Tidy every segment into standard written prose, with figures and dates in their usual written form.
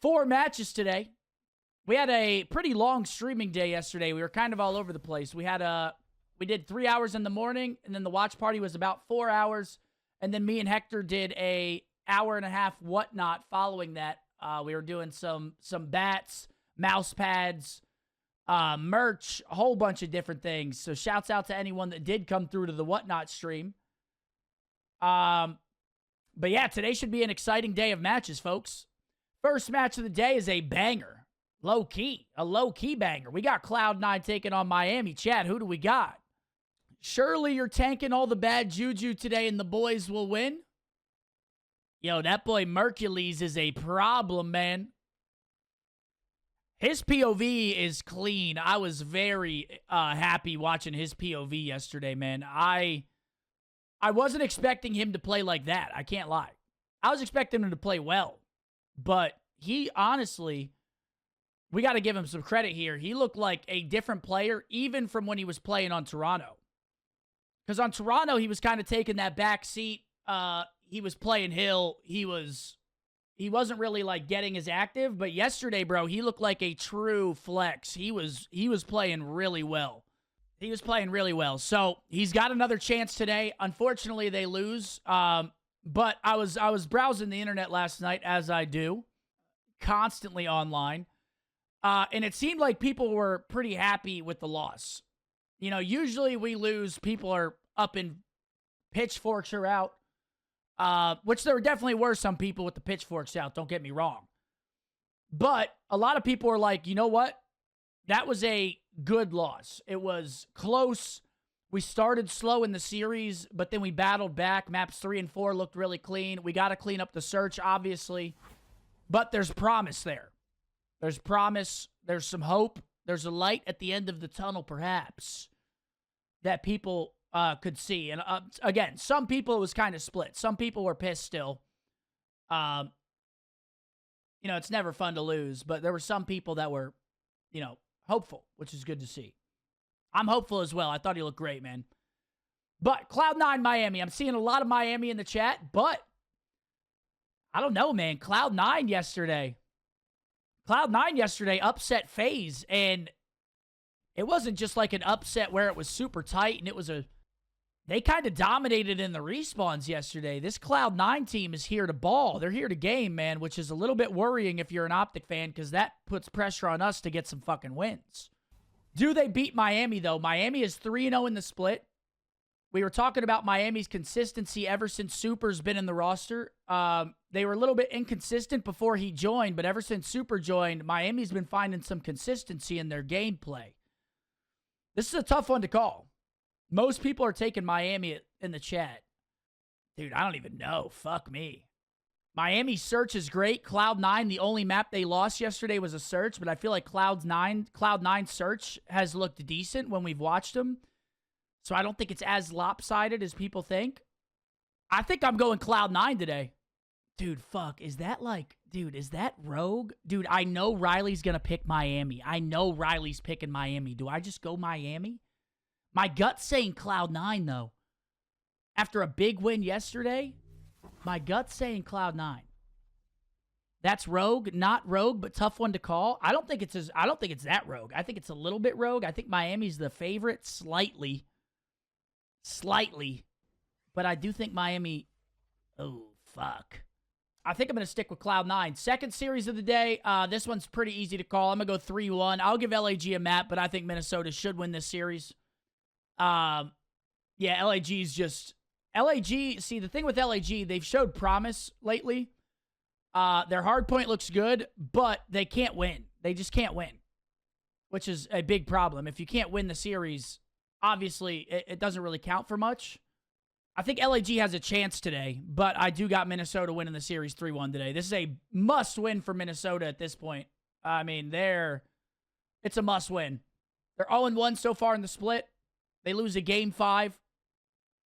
4 matches today. We had a pretty long streaming day yesterday. We were kind of all over the place. We did 3 hours in the morning, and then the watch party was about 4 hours. And then me and Hector did a hour and a half whatnot following that. We were doing some bats, mouse pads, merch, a whole bunch of different things. So shouts out to anyone that did come through to the whatnot stream. But yeah, today should be an exciting day of matches, folks. First match of the day is a banger. A low-key banger. We got Cloud9 taking on Miami. Chad, who do we got? Surely you're tanking all the bad juju today and the boys will win? Yo, that boy Mercules is a problem, man. His POV is clean. I was very happy watching his POV yesterday, man. I wasn't expecting him to play like that. I can't lie. I was expecting him to play well. But he honestly, we got to give him some credit here. He looked like a different player, even from when he was playing on Toronto. Because on Toronto, he was kind of taking that back seat. He was playing Hill. He wasn't really like getting as active. But yesterday, bro, he looked like a true flex. He was playing really well. He was playing really well. So he's got another chance today. Unfortunately, they lose. But I was browsing the internet last night, as I do, constantly online. And it seemed like people were pretty happy with the loss. You know, usually we lose, people are up in pitchforks are out. Which there definitely were some people with the pitchforks out, don't get me wrong. But a lot of people are like, you know what? That was a good loss. It was close. We started slow in the series, but then we battled back. Maps 3 and 4 looked really clean. We got to clean up the search, obviously. But there's promise there. There's promise. There's some hope. There's a light at the end of the tunnel, perhaps, that people could see. And again, some people, it was kind of split. Some people were pissed still. You know, it's never fun to lose, but there were some people that were, you know, hopeful, which is good to see. I'm hopeful as well. I thought he looked great, man. But Cloud9 Miami. I'm seeing a lot of Miami in the chat, but I don't know, man. Cloud9 yesterday upset FaZe, and it wasn't just like an upset where it was super tight, and they kind of dominated in the respawns yesterday. This Cloud9 team is here to ball. They're here to game, man, which is a little bit worrying if you're an OpTic fan, because that puts pressure on us to get some fucking wins. Do they beat Miami, though? Miami is 3-0 in the split. We were talking about Miami's consistency ever since Super's been in the roster. They were a little bit inconsistent before he joined, but ever since Super joined, Miami's been finding some consistency in their gameplay. This is a tough one to call. Most people are taking Miami in the chat. Dude, I don't even know. Fuck me. Miami's search is great. Cloud9, the only map they lost yesterday was a search, but I feel like Cloud9 search has looked decent when we've watched them. So I don't think it's as lopsided as people think. I think I'm going Cloud9 today. Dude, fuck. Is that Rogue? Dude, I know Riley's going to pick Miami. I know Riley's picking Miami. Do I just go Miami? My gut's saying Cloud9, though. After a big win yesterday, my gut's saying Cloud9. That's Rogue, not Rogue, but tough one to call. I don't think it's that Rogue. I think it's a little bit Rogue. I think Miami's the favorite slightly. But I do think Miami, oh, fuck. I think I'm going to stick with Cloud9. Second series of the day. This one's pretty easy to call. I'm going to go 3-1. I'll give LAG a map, but I think Minnesota should win this series. Yeah, LAG's just... LAG, see, the thing with LAG, they've showed promise lately. Their hard point looks good, but they can't win. They just can't win, which is a big problem. If you can't win the series, obviously, it doesn't really count for much. I think LAG has a chance today, but I do got Minnesota winning the series 3-1 today. This is a must-win for Minnesota at this point. I mean, it's a must-win. They're 0-1 so far in the split. They lose a Game 5.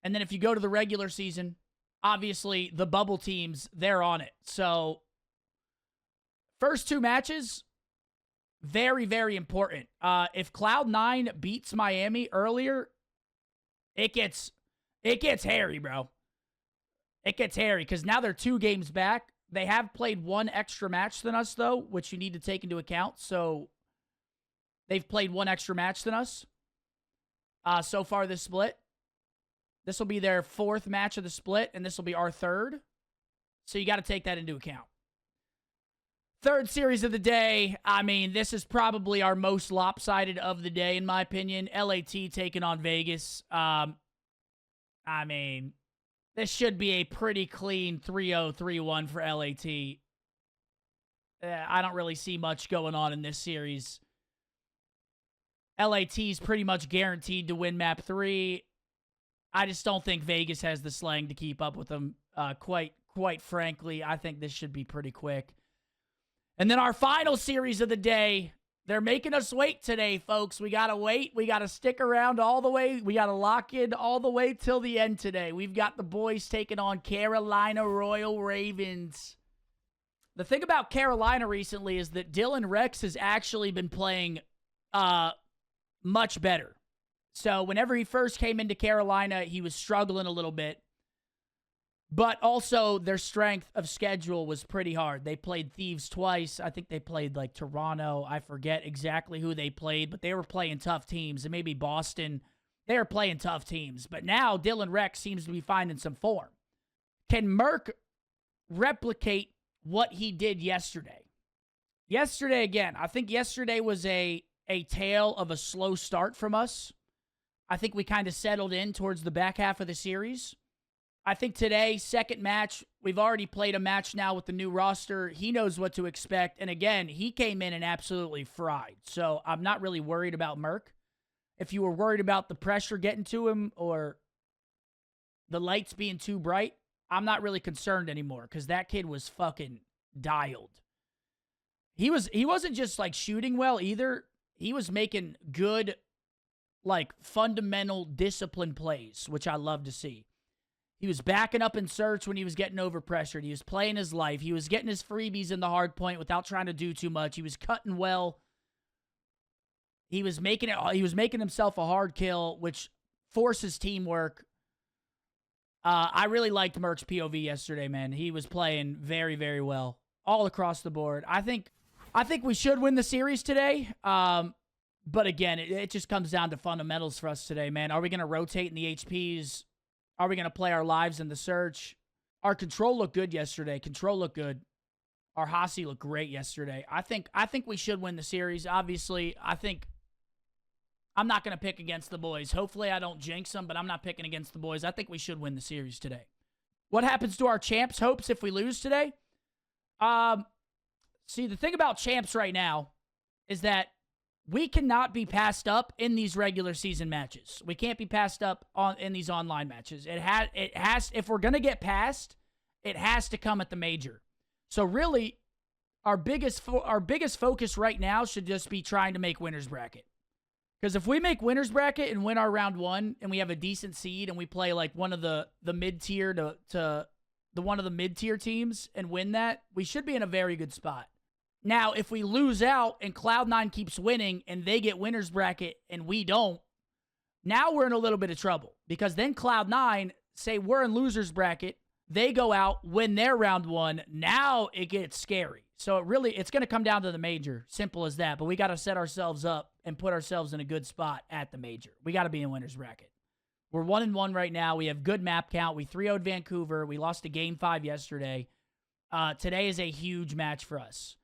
And then if you go to the regular season, obviously the bubble teams, they're on it. So, first 2 matches, very, very important. If Cloud9 beats Miami earlier, it gets hairy, bro. It gets hairy because now they're 2 games back. They have played one extra match than us, though, which you need to take into account. So they've played one extra match than us so far this split. This will be their 4th match of the split, and this will be our 3rd. So you got to take that into account. 3rd series of the day. I mean, this is probably our most lopsided of the day, in my opinion. LAT taking on Vegas. I mean, this should be a pretty clean 3-0, 3-1 for LAT. I don't really see much going on in this series. LAT's pretty much guaranteed to win map 3. I just don't think Vegas has the slang to keep up with them. Quite frankly, I think this should be pretty quick. And then our final series of the day. They're making us wait today, folks. We got to wait. We got to stick around all the way. We got to lock in all the way till the end today. We've got the boys taking on Carolina Royal Ravens. The thing about Carolina recently is that Dylan Rex has actually been playing much better. So whenever he first came into Carolina, he was struggling a little bit. But also, their strength of schedule was pretty hard. They played Thieves twice. I think they played, like, Toronto. I forget exactly who they played, but they were playing tough teams. And maybe Boston. They were playing tough teams. But now, Dylan Rex seems to be finding some form. Can Merck replicate what he did yesterday? Yesterday, again, I think yesterday was a tale of a slow start from us. I think we kind of settled in towards the back half of the series. I think today, second match, we've already played a match now with the new roster. He knows what to expect. And again, he came in and absolutely fried. So I'm not really worried about Merck. If you were worried about the pressure getting to him or the lights being too bright, I'm not really concerned anymore because that kid was fucking dialed. He wasn't just like shooting well either. He was making good, like, fundamental discipline plays, which I love to see. He was backing up in search when he was getting overpressured. He was playing his life. He was getting his freebies in the hard point without trying to do too much. He was cutting well. He was making himself a hard kill, which forces teamwork. I really liked Merck's POV yesterday, man. He was playing very, very well all across the board. I think we should win the series today. But again, it just comes down to fundamentals for us today, man. Are we going to rotate in the HPs? Are we going to play our lives in the search? Our control looked good yesterday. Control looked good. Our Hasi looked great yesterday. I think we should win the series. Obviously, I'm not going to pick against the boys. Hopefully I don't jinx them, but I'm not picking against the boys. I think we should win the series today. What happens to our champs' hopes if we lose today? See, the thing about champs right now is that we cannot be passed up in these regular season matches. We can't be passed up in these online matches. It has. If we're gonna get passed, it has to come at the major. So really, our biggest focus right now should just be trying to make winners bracket. Because if we make winners bracket and win our round 1, and we have a decent seed, and we play like one of the mid tier to one of the mid tier teams and win that, we should be in a very good spot. Now, if we lose out and Cloud9 keeps winning and they get winners bracket and we don't, now we're in a little bit of trouble. Because then Cloud9, say we're in losers bracket, they go out, win their round 1, now it gets scary. So it's going to come down to the major. Simple as that. But we got to set ourselves up and put ourselves in a good spot at the major. We got to be in winners bracket. We're 1-1 right now. We have good map count. We 3-0'd Vancouver. We lost to Game 5 yesterday. Today is a huge match for us.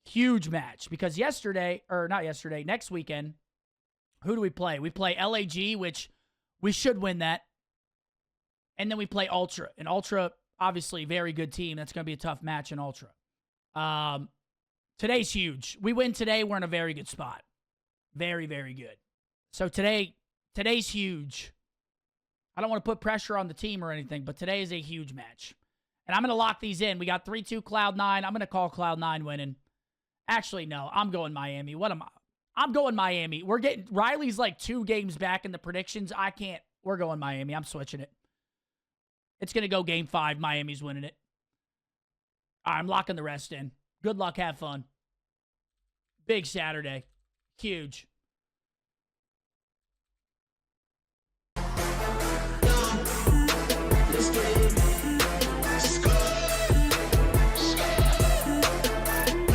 Huge match, because next weekend, who do we play? We play LAG, which we should win that. And then we play Ultra. And Ultra, obviously, very good team. That's going to be a tough match in Ultra. Today's huge. We win today, we're in a very good spot. Very, very good. So today's huge. I don't want to put pressure on the team or anything, but today is a huge match. And I'm going to lock these in. We got 3-2 Cloud9. I'm going to call Cloud9 winning. Actually, no. I'm going Miami. I'm going Miami. Riley's like 2 games back in the predictions. We're going Miami. I'm switching it. It's going to go Game 5. Miami's winning it. I'm locking the rest in. Good luck. Have fun. Big Saturday. Huge. Let's get it.